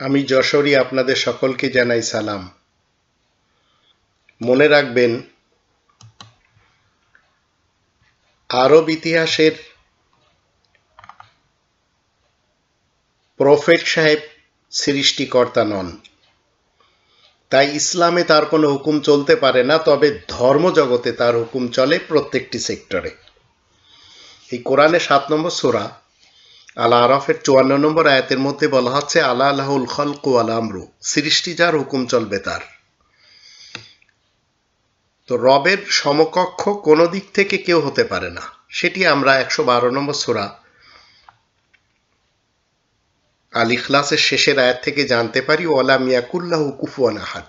আমি যশোরী আপনাদের সকলকে জানাই সালাম। মনে রাখবেন, আরব ইতিহাসের প্রফেট সাহেব সৃষ্টিকর্তা নন, তাই ইসলামে তার কোনো হুকুম চলতে পারে না, তবে ধর্মজগতে তার হুকুম চলে প্রত্যেকটি সেক্টরে। এই কোরআনে 7 নম্বর সূরা আল আরাফের 54 নম্বর আয়াতের মধ্যে বলা হচ্ছে, আলা লাহুল খালকু ওয়াল আমরু, সৃষ্টি যার, হুকুম চলবে তার। তো রবের সমকক্ষ কোনো দিক থেকে কেউ হতে পারে না, সেটি আমরা 112 নম্বর সূরা আল ইখলাসের শেষের আয়াত থেকে জানতে পারি, ওয়ালাম ইয়াকুল্লাহু কুফুয়ান আহাদ।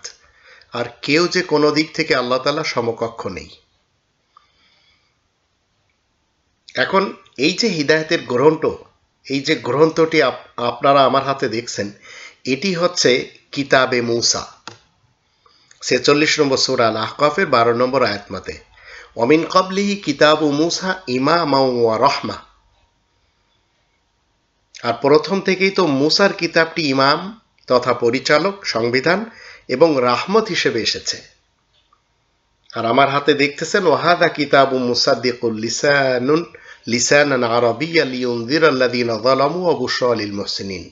আর কেউ যে কোনো দিক থেকে আল্লাহ তাআলা সমকক্ষ নেই। এখন এই যে হিদায়াতের গ্রন্থটি আপনারা আমার হাতে দেখছেন, এটি হচ্ছে কিতাবে মূসা, 46 নম্বর সূরা আল আহকাফের 12 নম্বর আয়াত মতে, ওমিন ক্বাবলিহি কিতাবু মূসা ইমামান ওয়া রাহমা। আর প্রথম থেকেই তো মূসার কিতাবটি ইমাম তথা পরিচালক, সংবিধান এবং রাহমত হিসেবে এসেছে। আর আমার হাতে দেখতেছেন, ওয়াহাদা কিতাবু মুসাদ্দিকুল লিসানান আরাবিয়্যান লিইউনযিরাল্লাযীনা যালামু ওয়া বুশরা লিল মুহসিনিন।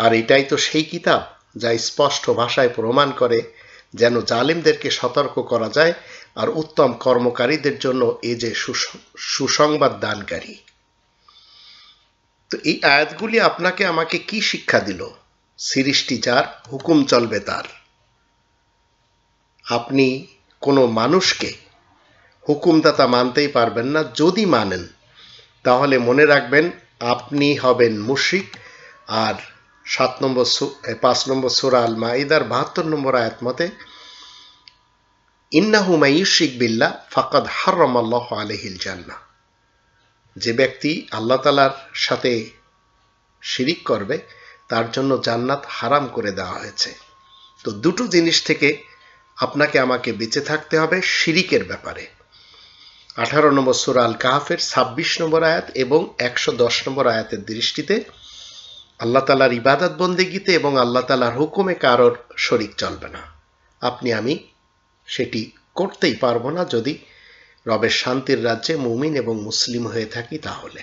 আর এটাই তো সেই কিতাব যা স্পষ্ট ভাষায় প্রমাণ করে যেন জালিমদেরকে সতর্ক করা যায়, আর উত্তম কর্মকারীদের জন্য এ যে সুসংবাদ দানকারী। তো এই আয়াতগুলি আপনাকে আমাকে কি শিক্ষা দিল? সৃষ্টি যার, হুকুম চলবে তার। আপনি কোনো মানুষকে হুকুমদাতা মানতেই পারবেন না। যদি মানেন, তাহলে মনে রাখবেন আপনি হবেন মুশরিক। আর 5 নম্বর সূরা আল মাইদার 72 নম্বর আয়াত মতে, ইন্নাহু মাইয়ুশরিক বিল্লাহ ফাকাদ হারামাল্লাহু আলাইহিল জান্নাহ। যে ব্যক্তি আল্লাহ তাআলার সাথে শিরিক করবে, তার জন্য জান্নাত হারাম করে দেওয়া হয়েছে। তো দুটো জিনিস থেকে আপনাকে আমাকে বেঁচে থাকতে হবে শিরিকের ব্যাপারে। 18 নম্বর সূরা আল কাহফের 26 নম্বর আয়াত এবং 110 নম্বর আয়াতের দৃষ্টিতে আল্লাহ তাআলার ইবাদত বন্দেগীতে এবং আল্লাহ তাআলার হুকুমে কারোর শরিক চলবে না। আপনি আমি সেটি করতেই পারবো না যদি রবের শান্তির রাজ্যে মুমিন এবং মুসলিম হয়ে থাকি তাহলে।